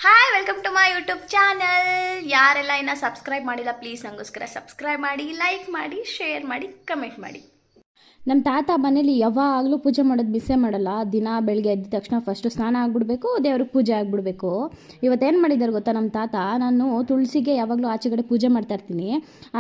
Hi, welcome to my YouTube channel. ಯಾರೆಲ್ಲ ಇನ್ನೂ subscribe ಮಾಡಿಲ್ಲ, ಪ್ಲೀಸ್ ನನಗೋಸ್ಕರ ಸಬ್ಸ್ಕ್ರೈಬ್ ಮಾಡಿ, ಲೈಕ್ ಮಾಡಿ, ಶೇರ್ ಮಾಡಿ, ಕಮೆಂಟ್ ಮಾಡಿ. ನಮ್ಮ ತಾತ ಮನೇಲಿ ಯಾವಾಗಲೂ ಪೂಜೆ ಮಾಡೋದು ಮಿಸ್ಸೇ ಮಾಡಲ್ಲ. ದಿನ ಬೆಳಗ್ಗೆ ಎದ್ದ ತಕ್ಷಣ ಫಸ್ಟು ಸ್ನಾನ ಆಗಿಬಿಡ್ಬೇಕು, ದೇವ್ರಿಗೆ ಪೂಜೆ ಆಗಿಬಿಡ್ಬೇಕು. ಇವತ್ತೇನು ಮಾಡಿದ್ದಾರೆ ಗೊತ್ತಾ ನಮ್ಮ ತಾತ, ನಾನು ತುಳಸಿಗೆ ಯಾವಾಗಲೂ ಆಚೆಗಡೆ ಪೂಜೆ ಮಾಡ್ತಾ ಇರ್ತೀನಿ,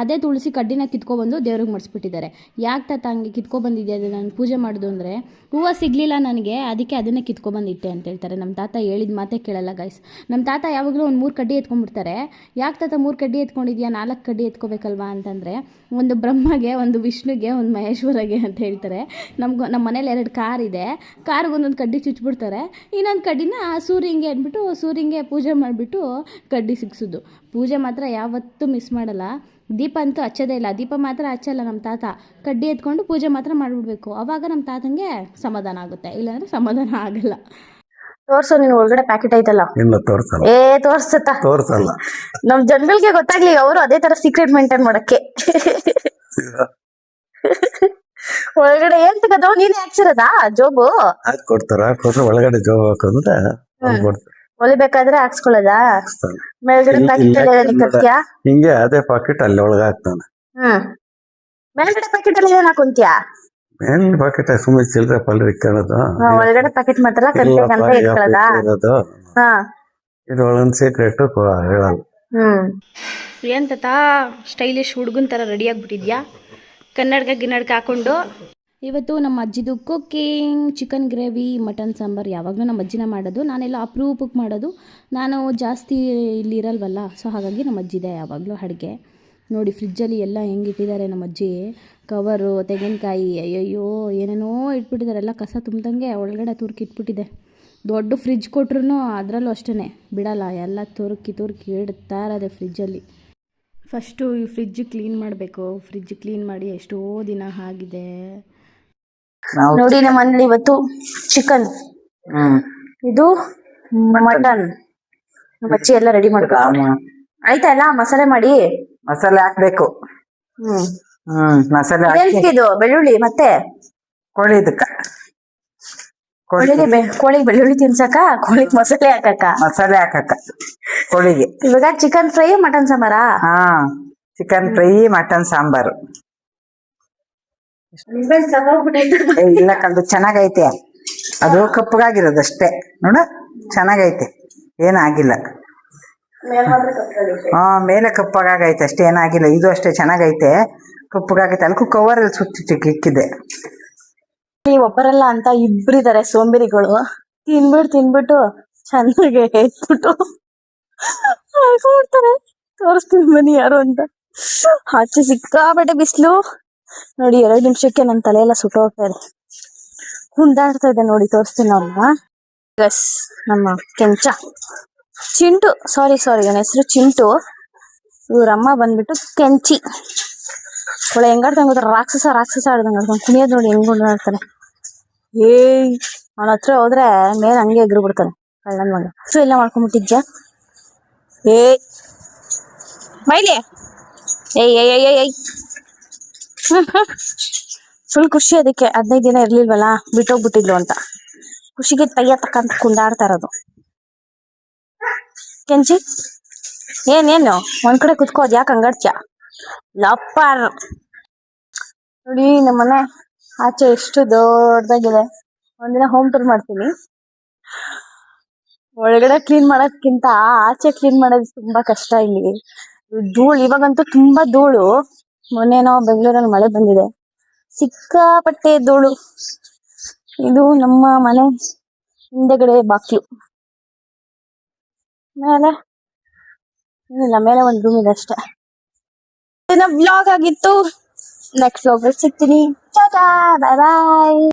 ಅದೇ ತುಳಸಿ ಕಡ್ಡಿನ ಕಿತ್ಕೊಬಂದು ದೇವ್ರಿಗೆ ಮಾಡಿಸ್ಬಿಟ್ಟಿದ್ದಾರೆ. ಯಾಕೆ ತಾತ ಹಂಗೆ ಕಿತ್ಕೊಬಂದಿದ್ದೆ ಅದು ನಾನು ಪೂಜೆ ಮಾಡೋದು ಅಂದರೆ, ಹೂವು ಸಿಗಲಿಲ್ಲ ನನಗೆ, ಅದಕ್ಕೆ ಅದನ್ನೇ ಕಿತ್ಕೊಬಂದಿಟ್ಟೆ ಅಂತ ಹೇಳ್ತಾರೆ. ನಮ್ಮ ತಾತ ಹೇಳಿದ ಮಾತೇ ಕೇಳಲ್ಲ ಗೈಸ್. ನಮ್ಮ ತಾತ ಯಾವಾಗಲೂ ಒಂದು 3 ಕಡ್ಡಿ ಎತ್ಕೊಂಡ್ಬಿಡ್ತಾರೆ. ಯಾಕೆ ತಾತ 3 ಕಡ್ಡಿ ಎತ್ಕೊಂಡಿದ್ಯಾ, 4 ಕಡ್ಡಿ ಎತ್ಕೋಬೇಕಲ್ವಾ ಅಂತಂದರೆ, ಒಂದು ಬ್ರಹ್ಮಗೆ, ಒಂದು ವಿಷ್ಣುಗೆ, ಒಂದು ಮಹೇಶ್ವರಗೆ ಅಂತ ಹೇಳ್ತಾರೆ. ನಮ್ಮ ಮನೇಲಿ 2 ಕಾರ್ ಇದೆ, ಕಾರ್ಗೆ ಒಂದೊಂದು ಕಡ್ಡಿ ಚುಚ್ಚಿಬಿಡ್ತಾರೆ, ಇನ್ನೊಂದು ಕಡ್ಡಿನ ಸೂರ್ಯಂಗೆ ಅಂದ್ಬಿಟ್ಟು ಸೂರ್ಯಂಗೆ ಪೂಜೆ ಮಾಡಿಬಿಟ್ಟು ಕಡ್ಡಿ ಸಿಕ್ಸೋದು. ಪೂಜೆ ಮಾತ್ರ ಯಾವತ್ತೂ ಮಿಸ್ ಮಾಡಲ್ಲ. ದೀಪ ಅಂತೂ ಹಚ್ಚೋದೇ ಇಲ್ಲ, ದೀಪ ಮಾತ್ರ ಹಚ್ಚಲ್ಲ ನಮ್ಮ ತಾತ. ಕಡ್ಡಿ ಎತ್ಕೊಂಡು ಪೂಜೆ ಮಾತ್ರ ಮಾಡಿಬಿಡ್ಬೇಕು, ಅವಾಗ ನಮ್ಮ ತಾತಂಗೆ ಸಮಾಧಾನ ಆಗುತ್ತೆ, ಇಲ್ಲಾಂದ್ರೆ ಸಮಾಧಾನ ಆಗಲ್ಲ. ತೋರ್ಸು, ನೀನು ಒಳಗಡೆ ಪ್ಯಾಕೆಟ್ ಐತಲ್ಲ. ಇಲ್ಲ ತೋರ್ಸಲ್ಲ. ತೋರ್ಸಲ್ಲ. ನಮ್ ಜನಗಳಿಗೆ ಗೊತ್ತಾಗ್ಲಿ, ಅವರು ಅದೇ ತರ ಸೀಕ್ರೆಟ್ ಮೇಂಟೈನ್ ಮಾಡಕ್ಕೆ. ಒಳಗಡೆ ಏನ್ ಸಿಗದು, ನೀನೇ ಹಾಕ್ಸಿರೋದಾ ಜೋಬು? ಕೊಟ್ರೆ ಒಳಗಡೆ ಜೋಬ್ ಹಾಕೋದ್ರೆ ಹೊಲಿಬೇಕಾದ್ರೆ ಹಾಕ್ಸ್ಕೊಳ್ಳೋದಾ? ಮೇಲ್ಗಡೆ ಪ್ಯಾಕೆಟ್ ಹಿಂಗೆ ಅದೇ ಪಾಕೆಟ್ ಅಲ್ಲಿ ಒಳಗೆ ಹಾಕ್ತಾನೆ. ಮೇಲ್ಗಡೆ ಪ್ಯಾಕೆಟ್ ಅಲ್ಲಿ ಏನ್ ಹಾಕೊಂತ್ಯಾ? ಮೇನ್ ಪಾಕೆಟ್ ಸುಮ್ಮನೆ ಚಿಲ್ಲರೆ ಪಲ್ರಿ ಇಕ್ಕೊಳ್ಳೋದು. ಒಳಗಡೆ ಪ್ಯಾಕೆಟ್ ಮಾತ್ರ ಇಟ್ಕೊಳ್ಳೋದಾ? ಇದು ಒಳಗೊಂದು ಸೀಕ್ರೆಟ್ ಹೇಳಲ್ಲ. ಏನ್ ತಾತ ಸ್ಟೈಲಿಶ್ ಹುಡುಗನ ಥರ ರೆಡಿ ಆಗಿಬಿಟ್ಟಿದ್ಯಾ, ಗಿನ್ನಡ್ಕ ಹಾಕೊಂಡು. ಇವತ್ತು ನಮ್ಮ ಅಜ್ಜಿದು cooking, chicken gravy, mutton sambar. ಯಾವಾಗಲೂ ನಮ್ಮ ಅಜ್ಜಿನ ಮಾಡೋದು, ನಾನೆಲ್ಲ ಅಪರೂಪಕ್ಕೆ ಮಾಡೋದು. ನಾನು ಜಾಸ್ತಿ ಇಲ್ಲಿ ಇರಲ್ವಲ್ಲ, ಸೊ ಹಾಗಾಗಿ ನಮ್ಮ ಅಜ್ಜಿದೆ ಯಾವಾಗಲೂ ಅಡುಗೆ. ನೋಡಿ ಫ್ರಿಜ್ಜಲ್ಲಿ ಎಲ್ಲ ಹೆಂಗೆ ಇಟ್ಟಿದ್ದಾರೆ ನಮ್ಮ ಅಜ್ಜಿ. ಕವರು, ತೆಂಗಿನಕಾಯಿ, ಅಯ್ಯಯ್ಯೋ ಏನೇನೋ ಇಟ್ಬಿಟ್ಟಿದ್ದಾರೆ. ಎಲ್ಲ ಕಸ ತುಂಬ್ದಂಗೆ ಒಳಗಡೆ ತುರ್ಕಿ ಇಟ್ಬಿಟ್ಟಿದೆ. ದೊಡ್ಡ ಫ್ರಿಜ್ ಕೊಟ್ರು ಅದರಲ್ಲೂ ಅಷ್ಟೇ ಬಿಡಲ್ಲ, ಎಲ್ಲ ತುರ್ಕಿ ಇಡ್ತಾ ಇರೋದೆ ಫ್ರಿಜ್ಜಲ್ಲಿ. ಫಸ್ಟು ಈ ಫ್ರಿಜ್ ಕ್ಲೀನ್ ಮಾಡಬೇಕು. ಫ್ರಿಜ್ ಕ್ಲೀನ್ ಮಾಡಿ ಎಷ್ಟೋ ದಿನ ಆಗಿದೆ. ನೋಡಿ ನಮ್ಮ ಮನೇಲಿ ಇವತ್ತು ಚಿಕನ್, ಇದು ಮಟನ್. ನಮ್ಮ ಅಜ್ಜಿ ಎಲ್ಲ ರೆಡಿ ಮಾಡ್ಕೊ ಆಯ್ತಾ? ಎಲ್ಲ ಮಸಾಲೆ ಮಾಡಿ, ಮಸಾಲೆ ಹಾಕ್ಬೇಕು. ಮಸಾಲೆ ಇದು ಬೆಳ್ಳುಳ್ಳಿ ಮತ್ತೆ ಕೋಳಿಗೆ ಬೆಳ್ಳುಳ್ಳಿ ತಿನ್ಸಕ, ಕೋಳಿಗೆ ಮಸಾಲೆ ಹಾಕಕ್ಕ ಕೋಳಿಗೆ. ಇವಾಗ ಚಿಕನ್ ಫ್ರೈ, ಮಟನ್ ಸಾಂಬಾರಾ? Chicken fry, mutton sambar. ಇಲ್ಲ ಕಲ್ದು ಚೆನ್ನಾಗೈತೆ, ಅದು ಕಪ್ಪಗಾಗಿರೋದಷ್ಟೇ ನೋಡ, ಚೆನ್ನಾಗೈತೆ, ಏನಾಗಿಲ್ಲ. ಮೇಲೆ ಕಪ್ಪಗಾಗೈತೆ ಅಷ್ಟೇ, ಏನಾಗಿಲ್ಲ. ಇದು ಅಷ್ಟೇ ಚೆನ್ನಾಗೈತೆ, ಕಪ್ಪಗಾಗೈತೆ. ಅಲ್ಕು ಕವರ್ ಸುತ್ತಿ ಇಕ್ಕಿದೆ. ಒಬ್ಬರಲ್ಲ ಅಂತ ಇಬ್ಬರಿದ್ದಾರೆ ಸೋಂಬೇರಿಗಳು. ತಿನ್ಬಿಟ್ಟು ಚೆನ್ನಾಗಿ ಎತ್ಬಿಟ್ಟು ಹಾಕೊಡ್ತಾರೆ. ತೋರಿಸ್ತೀನಿ ಬನ್ನಿ ಯಾರು ಅಂತ. ಆಚೆ ಸಿಕ್ಕಾಬಟ್ಟೆ ಬಿಸಿಲು ನೋಡಿ. 2 ನಿಮಿಷಕ್ಕೆ ನನ್ನ ತಲೆ ಎಲ್ಲ ಸುಟ್ಟೋಗ್ತಾ ಇದೆ, ಕುಂದಾಡ್ತಾ ಇದೆ ನೋಡಿ. ತೋರಿಸ್ತೀನಿ ಅವ್ರನ್ನ. ನಮ್ಮ ಕೆಂಚ ಚಿಂಟು, ಸಾರಿ ನನ್ನ ಹೆಸರು ಚಿಂಟು. ಇವ್ರಮ್ಮ ಬಂದ್ಬಿಟ್ಟು ಕೆಂಚಿ. ಒಳ್ಳೆ ಹೆಂಗಾಡ್ದಂಗೆ ಗೊತ್ತಾ, ರಾಕ್ಷಸ ಆಡ್ದಂಗೆ ಕುಣಿಯೋದು ನೋಡಿ ಹೆಂಗ್ ಆಡ್ತಾನೆ. ಅವನ ಹತ್ರ ಹೋದ್ರೆ ಮೇಲೆ ಹಂಗೆ ಎಗ್ರು ಬಿಡ್ತಾನೆ ಕಳ್ಳನ್ ಮಗ. ಹೆಸರು ಎಲ್ಲ ಮಾಡ್ಕೊಂಡ್ಬಿಟ್ಟಿದ್ಜ. ಮೈಲಿ ಫುಲ್ ಖುಷಿ ಅದಕ್ಕೆ. 15 ದಿನ ಇರ್ಲಿಲ್ವಲ್ಲ, ಬಿಟ್ಟೋಗ್ಬಿಟ್ಟಿದ್ಲು ಅಂತ ಖುಷಿಗೆ ತಯ್ಯ ತಕ್ಕಂತ ಕುಂದಾಡ್ತಾ ಇರೋದು. ಕೆಂಚಿ ಏನೇನು ಒಂದ್ ಕಡೆ ಕುತ್ಕೋದ್, ಯಾಕೆ ಹಂಗಾಡ್ತ್ಯ ಲಪ್ಪಾರ್? ನೋಡಿ ನಮ್ಮನೆ ಆಚೆ ಎಷ್ಟು ದೊಡ್ಡದಾಗಿದೆ. ಒಂದಿನ ಹೋಮ್ ಟೂರ್ ಮಾಡ್ತೀನಿ. ಒಳಗಡೆ ಕ್ಲೀನ್ ಮಾಡೋದ್ಕಿಂತ ಆಚೆ ಕ್ಲೀನ್ ಮಾಡೋದು ತುಂಬಾ ಕಷ್ಟ. ಇಲ್ಲಿ ಧೂಳು, ಇವಾಗಂತೂ ತುಂಬಾ ಧೂಳು. ಮೊನ್ನೆನೋ ಬೆಂಗಳೂರಲ್ಲಿ ಮಳೆ ಬಂದಿದೆ, ಸಿಕ್ಕಾಪಟ್ಟೆ ಧೂಳು. ಇದು ನಮ್ಮ ಮನೆ ಹಿಂದೆಗಡೆ ಬಾಕ್ಲು. ಮೇಲೆ ಏನಿಲ್ಲ, ಮೇಲೆ ಒಂದು ರೂಮ್ ಇದೆ ಅಷ್ಟೇ. ವ್ಲಾಗ್ ಆಗಿತ್ತು. ನೆಕ್ಸ್ಟ್ ವ್ಲಾಗ್ ಸಿಗ್ತೀನಿ. ಟಾಟಾ, ಬಾಯ್ ಬಾಯ್.